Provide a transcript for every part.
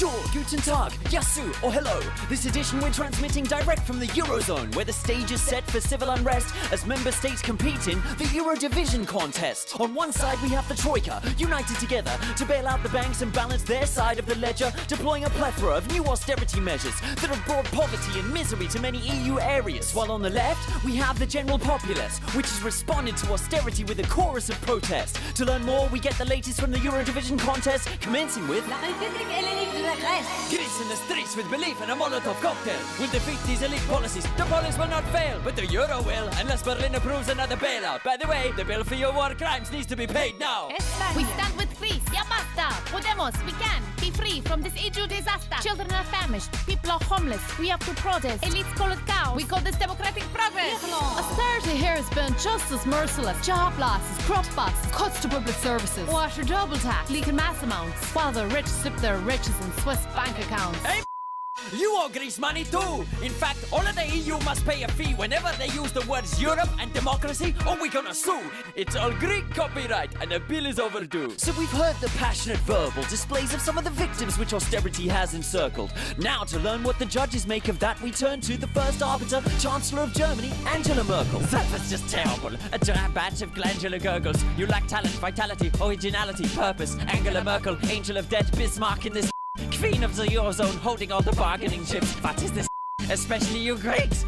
Bonjour, guten Tag, yasu, or hello. This edition we're transmitting direct from the Eurozone, where the stage is set for civil unrest as member states compete in the EuroDiVision contest. On one side we have the Troika, united together to bail out the banks and balance their side of the ledger, deploying a plethora of new austerity measures that have brought poverty and misery to many EU areas. While on the left, we have the general populace, which has responded to austerity with a chorus of protest. To learn more, we get the latest from the EuroDiVision contest, commencing with La République hellénique de la Grèce. Greece in the streets with belief in a Molotov cocktail will defeat these elite policies. The Polis will not fail, but the Euro will, unless Berlin approves another bailout. By the way, the bill for your war crimes needs to be paid now. We stand with Greece. Ya basta. Podemos. We can be free from this EU disaster. Children are famished. People are homeless. We have to protest. Elites call it chaos. We call this democratic progress. Austerity here has been just as merciless. Job losses, crop boxes, cuts to public services, water double tax, leaking mass amounts, while the rich sip their riches in Swiss bank accounts. Hey, you owe Greece money too! In fact, all of the EU must pay a fee whenever they use the words Europe and democracy, or we're gonna sue! It's all Greek copyright, and the bill is overdue. So we've heard the passionate verbal displays of some of the victims which austerity has encircled. Now, to learn what the judges make of that, we turn to the first arbiter, Chancellor of Germany, Angela Merkel. That was just terrible. A dry batch of glandular gurgles. You lack talent, vitality, originality, purpose. Angela Merkel, angel of death, Bismarck in this queen of the Eurozone holding all the bargaining chips. What is this? Especially you Greeks.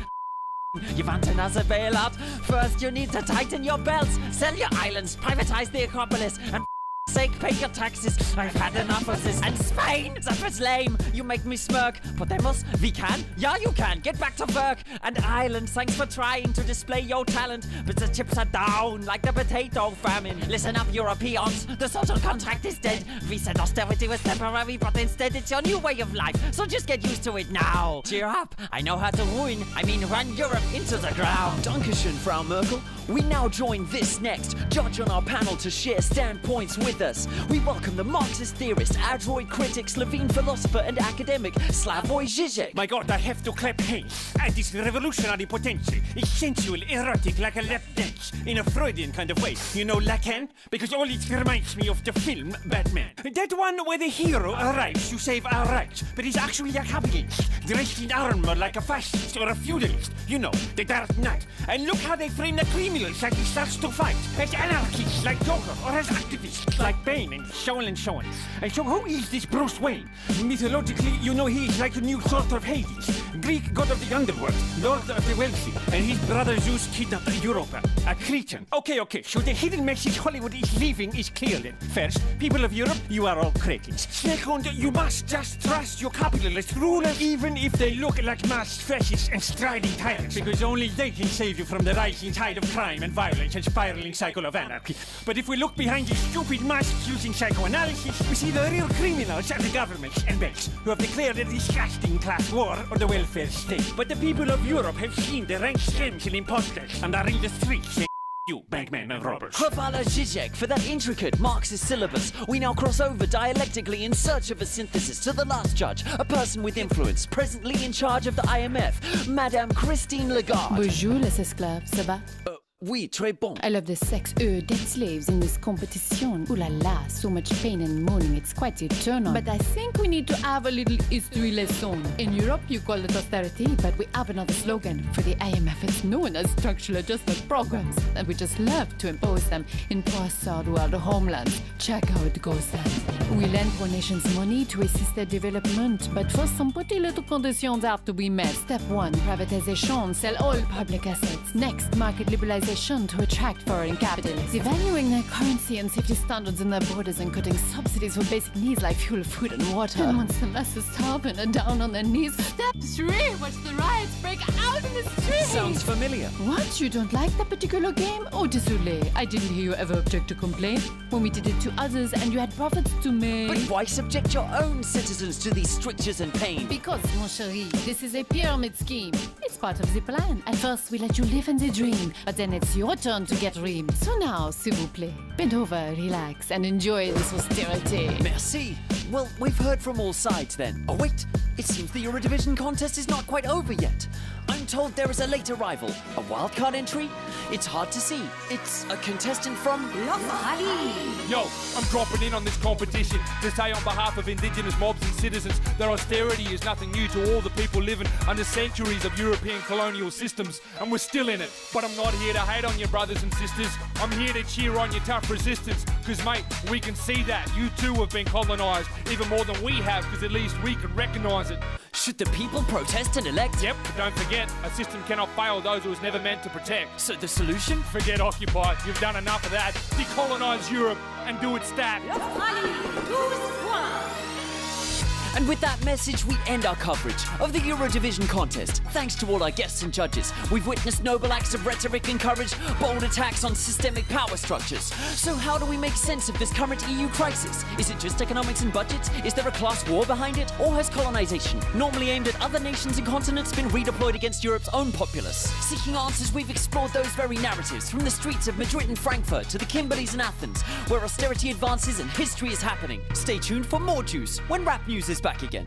You want another bailout? First you need to tighten your belts, sell your islands, privatize the Acropolis, and sake, pay your taxes. I've had enough of this. And Spain, that was lame. You make me smirk. Podemos, we can. Yeah, you can. Get back to work. And Ireland, thanks for trying to display your talent. But the chips are down like the potato famine. Listen up, Europeans. The social contract is dead. We said austerity was temporary, but instead it's your new way of life. So just get used to it now. Cheer up. I know how to run Europe into the ground. Dankeschön, Frau Merkel. We now join this next judge on our panel to share standpoints with us. We welcome the Marxist theorist, adroit critic, Slovene philosopher and academic, Slavoj Žižek. My God, I have to clap hands at this revolutionary potential. It's sensual, erotic, like a lap dance, in a Freudian kind of way. You know Lacan? Because all it reminds me of the film Batman. That one where the hero arrives to save our rights, but he's actually a capitalist, dressed in armor like a fascist or a feudalist. You know, the Dark Knight. And look how they frame the criminals as he starts to fight. As anarchists like Joker, or as activists like Bane, and so on and so on. And so who is this Bruce Wayne? Mythologically, you know he is like a new sort of Hades, Greek god of the underworld, lord of the wealthy, and his brother Zeus kidnapped Europa, a Cretan. Okay, so the hidden message Hollywood is leaving is clear then. First, people of Europe, you are all cretins. Second, you must just trust your capitalist rulers, even if they look like masked fascists and striding tyrants, because only they can save you from the rising tide of crime and violence and spiraling cycle of anarchy. But if we look behind this stupid mask-using psychoanalysis, we see the real criminals are the governments and banks, who have declared a disgusting class war on the welfare state. But the people of Europe have seen the rank scams and imposters, and are in the streets saying, you bankmen and robbers. Chwala Žižek for that intricate Marxist syllabus. We now cross over dialectically in search of a synthesis to the last judge, a person with influence, presently in charge of the IMF, Madame Christine Lagarde. Bonjour, les esclaves, ça va? Oui, très bon. I love the sex dead slaves in this competition. Ooh la la, so much pain and moaning, it's quite eternal. But I think we need to have a little history lesson. In Europe, you call it austerity, but we have another slogan for the IMF. It's known as structural adjustment programs, and we just love to impose them in poor third world homelands. Check how it goes then. We lend poor nations money to assist their development, but first some pretty little conditions have to be met. Step 1, privatization, sell all public assets. Next, market liberalization to attract foreign capitalists, devaluing their currency and safety standards in their borders, and cutting subsidies for basic needs like fuel, food and water. And once the masses starve and are down on their knees, step 3, watch the riots break out in the streets. Sounds familiar. What? You don't like that particular game? Oh, désolé. I didn't hear you ever object to complain when we did it to others and you had profits to make. But why subject your own citizens to these strictures and pain? Because, mon chéri, this is a pyramid scheme. It's part of the plan. At first, we let you live in the dream, but then it's your turn to get reamed. So now, s'il vous plaît, bend over, relax, and enjoy this austerity. Merci. Well, we've heard from all sides then. Oh wait, it seems the EuroDiVision contest is not quite over yet. I'm been told there is a late arrival. A wildcard entry? It's hard to see. It's a contestant from l'Australie. Yo, I'm dropping in on this competition to say on behalf of Indigenous mobs and citizens that austerity is nothing new to all the people living under centuries of European colonial systems, and we're still in it. But I'm not here to hate on you, brothers and sisters. I'm here to cheer on your tough resistance, because, mate, we can see that. You too have been colonised, even more than we have, because at least we can recognise it. Should the people protest and elect? Yep, but don't forget, a system cannot fail those it was never meant to protect. So the solution? Forget Occupy. You've done enough of that. Decolonise Europe and do it stat. L'Australie, 12 points. And with that message, we end our coverage of the EuroDiVision contest. Thanks to all our guests and judges, we've witnessed noble acts of rhetoric and courage, bold attacks on systemic power structures. So how do we make sense of this current EU crisis? Is it just economics and budgets? Is there a class war behind it? Or has colonization, normally aimed at other nations and continents, been redeployed against Europe's own populace? Seeking answers, we've explored those very narratives, from the streets of Madrid and Frankfurt to the Kimberleys and Athens, where austerity advances and history is happening. Stay tuned for more juice when rap news is back again.